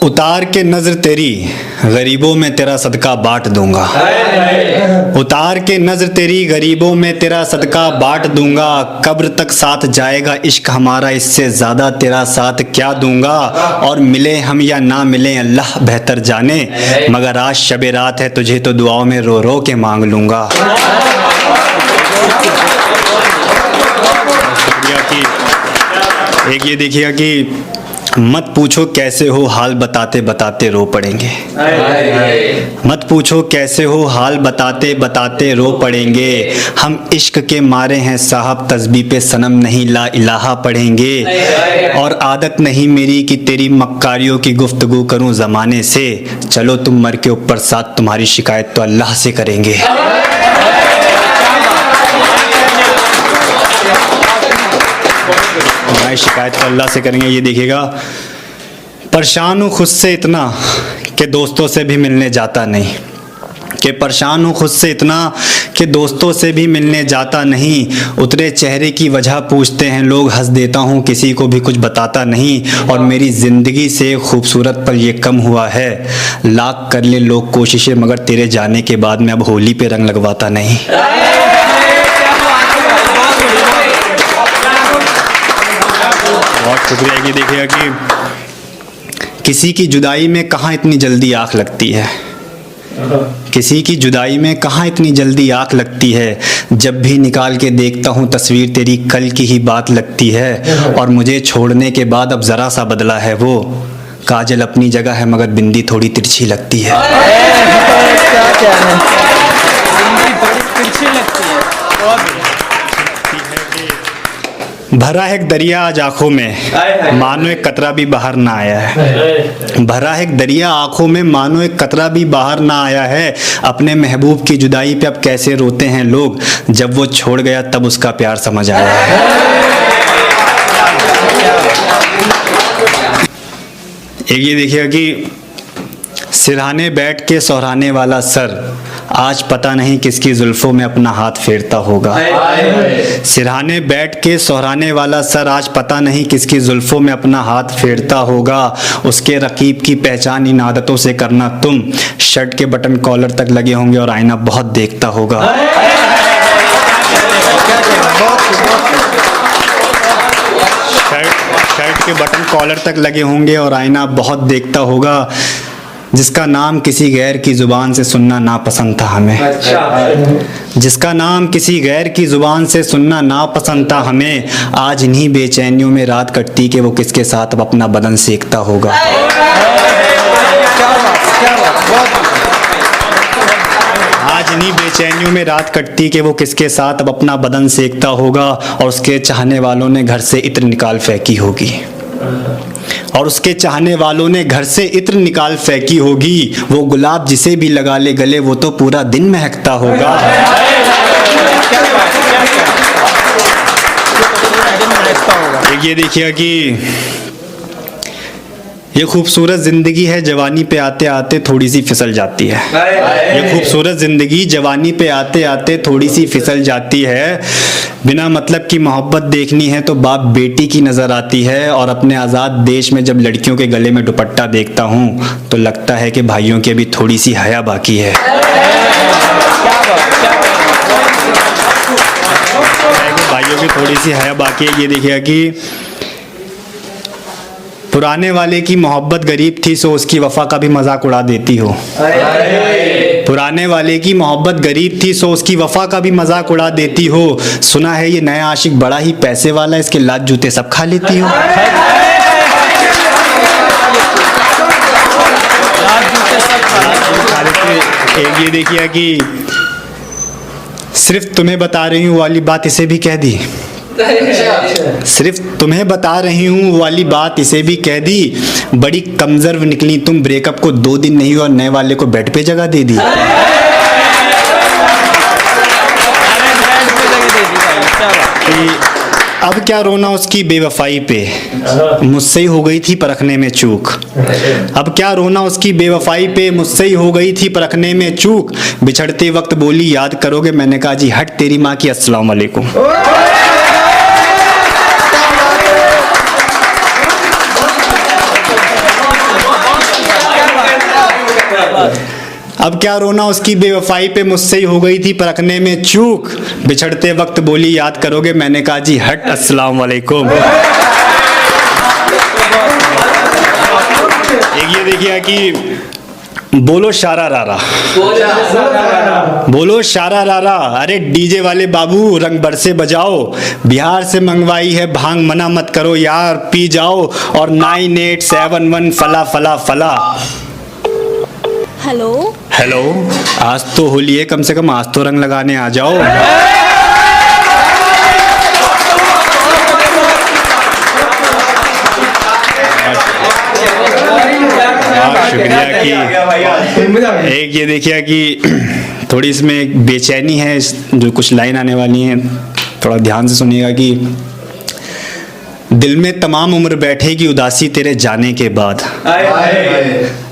उतार के नजर तेरी गरीबों में तेरा सदका बांट दूंगा। उतार के नजर तेरी गरीबों में तेरा सदका बांट दूंगा। कब्र तक साथ जाएगा इश्क हमारा, इससे ज़्यादा तेरा साथ क्या दूंगा। और मिले हम या ना मिले अल्लाह बेहतर जाने, मगर आज शबे रात है तुझे तो दुआओं में रो रो के मांग लूँगा। एक ये देखिएगा कि मत पूछो कैसे हो हाल बताते बताते रो पड़ेंगे। मत पूछो कैसे हो हाल बताते बताते रो पड़ेंगे। हम इश्क के मारे हैं साहब, तस्बीह पे सनम नहीं ला इलाहा पढ़ेंगे। और आदत नहीं मेरी कि तेरी मक्कारियों की गुफ्तगू करूं ज़माने से। चलो तुम मर के ऊपर साथ, तुम्हारी शिकायत तो अल्लाह से करेंगे। हमारी शिकायत तो अल्लाह से करेंगे। ये देखिएगा, परेशान हूँ खुद से इतना कि दोस्तों से भी मिलने जाता नहीं। कि परेशान हूँ खुद से इतना कि दोस्तों से भी मिलने जाता नहीं। उतरे चेहरे की वजह पूछते हैं लोग, हंस देता हूँ किसी को भी कुछ बताता नहीं। और मेरी ज़िंदगी से खूबसूरत पल ये कम हुआ है। लाख कर ले लोग कोशिशें, मगर तेरे जाने के बाद मैं अब होली पे रंग लगवाता नहीं। बहुत शुक्रिया। ये देखिएगा कि किसी की जुदाई में कहाँ इतनी जल्दी आँख लगती है। किसी की जुदाई में कहाँ इतनी जल्दी आँख लगती है। जब भी निकाल के देखता हूँ तस्वीर तेरी, कल की ही बात लगती है। और मुझे छोड़ने के बाद अब ज़रा सा बदला है वो। काजल अपनी जगह है मगर बिंदी थोड़ी तिरछी लगती है। भरा है एक दरिया आज आँखों में, मानो एक कतरा भी बाहर ना आया है। भरा है एक दरिया आँखों में, मानो एक कतरा भी बाहर ना आया है। अपने महबूब की जुदाई पे अब कैसे रोते हैं लोग, जब वो छोड़ गया तब उसका प्यार समझ आया है। एक ये देखिएगा कि सिरहाने बैठ के सोहराने वाला सर, आज पता नहीं किसकी जुल्फों में अपना हाथ फेरता होगा। सिरहाने बैठ के सोहराने वाला सर, आज पता नहीं किसकी जुल्फों में अपना हाथ फेरता होगा। उसके रकीब की पहचान इन आदतों से करना तुम। शर्ट के बटन कॉलर तक लगे होंगे और आईना बहुत देखता होगा। शर्ट के बटन कॉलर तक लगे होंगे और आईना बहुत देखता होगा। जिसका नाम किसी गैर की ज़ुबान से सुनना नापसंद था हमें। जिसका नाम किसी गैर की ज़ुबान से सुनना नापसंद था हमें। आज इन्हीं बेचैनियों में रात कटती कि वो किसके साथ अब अपना बदन सेकता होगा। आज इन्हीं बेचैनियों में रात कटती कि वो किसके साथ अब अपना बदन सेकता होगा। और उसके चाहने वालों ने घर से इत्र निकाल फेंकी होगी। और उसके चाहने वालों ने घर से इत्र निकाल फेंकी होगी। वो गुलाब जिसे भी लगा ले गले, वो तो पूरा दिन महकता होगा। एक ये देखिए कि ये खूबसूरत ज़िंदगी है, जवानी पे आते आते थोड़ी सी फिसल जाती है। ये खूबसूरत ज़िंदगी जवानी पे आते आते थोड़ी सी फिसल जाती है। बिना मतलब की मोहब्बत देखनी है तो बाप बेटी की नज़र आती है। और अपने आज़ाद देश में जब लड़कियों के गले में दुपट्टा देखता हूँ तो लगता है कि भाइयों की अभी थोड़ी सी हया बाकी है। भाइयों की थोड़ी सी हया बाकी है। ये देखिएगा कि पुराने वाले की मोहब्बत गरीब थी सो उसकी वफा का भी मजाक उड़ा देती हो। पुराने वाले की मोहब्बत गरीब थी सो उसकी वफा का भी मजाक उड़ा देती हो। सुना है ये नया आशिक बड़ा ही पैसे वाला, इसके लात जूते सब खा लेती हो। एक ये देखिए कि सिर्फ तुम्हें बता रही हूँ वाली बात इसे भी कह दी। सिर्फ तुम्हें बता रही हूँ वाली बात इसे भी कह दी। बड़ी कमजोर निकली तुम, ब्रेकअप को 2 दिन नहीं और नए वाले को बेड पे जगह दे दी। अब क्या रोना उसकी बेवफाई पे, मुझसे ही हो गई थी परखने में चूक। अब क्या रोना उसकी बेवफाई पे, मुझसे ही हो गई थी परखने में चूक। बिछड़ते वक्त बोली याद करोगे, मैंने कहा जी हट तेरी माँ की, अस्सलाम वालेकुम। अब क्या रोना उसकी बेवफाई पे, मुझसे ही हो गई थी परखने में चूक। बिछड़ते वक्त बोली याद करोगे, मैंने कहा जी हट, अस्सलाम वालेकुम। एक ये देखिए कि बोलो शारा रारा, बोलो शारा रारा, अरे डीजे वाले बाबू रंग बरसे बजाओ, बिहार से मंगवाई है भांग, मना मत करो यार पी जाओ, और 9871 फला फला फला। हेलो हेलो, आज तो होली है, कम से कम आज तो रंग लगाने आ जाओ। शुक्रिया कि एक ये देखिए कि थोड़ी इसमें एक बेचैनी है, जो कुछ लाइन आने वाली हैं थोड़ा ध्यान से सुनिएगा कि दिल में तमाम उम्र बैठेगी उदासी तेरे जाने के बाद,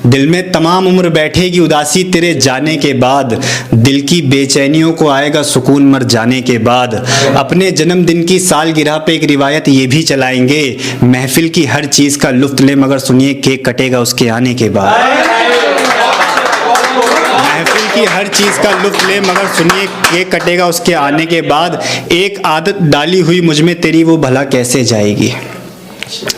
दिल में तमाम उम्र बैठेगी उदासी तेरे जाने के बाद, दिल की बेचैनियों को आएगा सुकून मर जाने के बाद। अपने जन्मदिन की सालगिरह पे एक रिवायत ये भी चलाएंगे, महफिल की हर चीज़ का लुत्फ ले मगर सुनिए केक कटेगा उसके आने के बाद। महफिल की हर चीज़ का लुत्फ ले मगर सुनिए केक कटेगा उसके आने के बाद। एक आदत डाली हुई मुझ में तेरी वो भला कैसे जाएगी,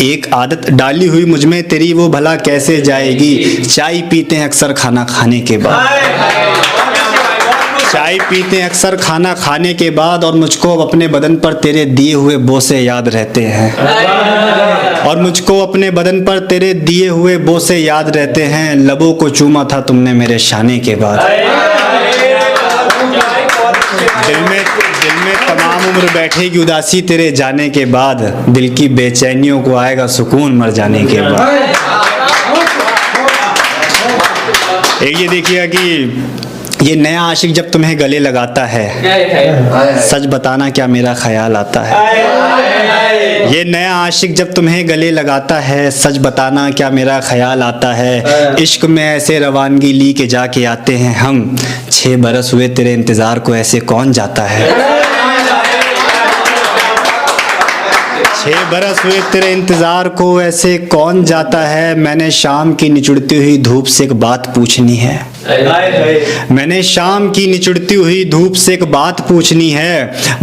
एक आदत डाली हुई मुझ में तेरी वो भला कैसे जाएगी। चाय पीते हैं अक्सर खाना खाने के बाद, चाय पीते हैं अक्सर खाना खाने के बाद, और मुझको अब अपने बदन पर तेरे दिए हुए बोसे याद रहते हैं, और मुझको अपने बदन पर तेरे दिए हुए बोसे याद रहते हैं। लबों को चूमा था तुमने मेरे शाने के बाद। दिल में तमाम उम्र बैठेगी उदासी तेरे जाने के बाद, दिल की बेचैनियों को आएगा सुकून मर जाने के बाद। एक ये देखिए कि ये नया आशिक जब तुम्हें गले लगाता है, सच बताना क्या मेरा ख्याल आता है। ये नया आशिक जब तुम्हें गले लगाता है, सच बताना क्या मेरा ख्याल आता है। इश्क में ऐसे रवानगी ली के जाके आते हैं हम, 6 बरस हुए तेरे इंतज़ार को ऐसे कौन जाता है। 6 बरस हुए तेरे इंतज़ार को ऐसे कौन जाता है। मैंने शाम की निचुड़ती हुई धूप से एक बात पूछनी है, मैंने शाम की निचुड़ती हुई धूप से एक बात पूछनी है।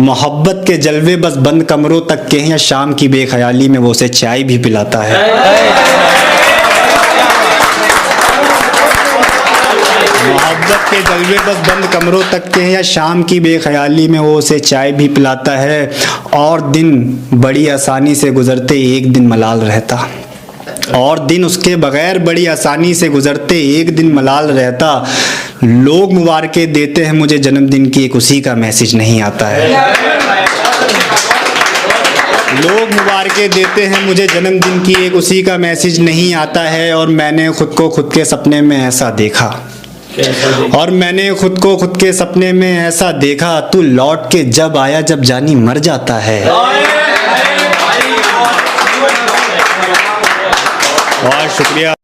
मोहब्बत के जलवे बस बंद कमरों तक के हैं, या शाम की बेख्याली में वो उसे चाय भी पिलाता है। मोहब्बत के जलवे बस बंद कमरों तक के हैं, या शाम की बेख्याली में वो उसे चाय भी पिलाता है। और दिन बड़ी आसानी से गुजरते एक दिन मलाल रहता, और दिन उसके बगैर बड़ी आसानी से गुजरते एक दिन मलाल रहता। लोग मुबारकें देते हैं मुझे जन्मदिन की, एक उसी का मैसेज नहीं आता है। लोग मुबारकें देते हैं मुझे जन्मदिन की, एक उसी का मैसेज नहीं आता है। और मैंने खुद को खुद के सपने में ऐसा देखा, और मैंने खुद को खुद के सपने में ऐसा देखा, तू लौट के जब आया जब जानी मर जाता है। बहुत शुक्रिया।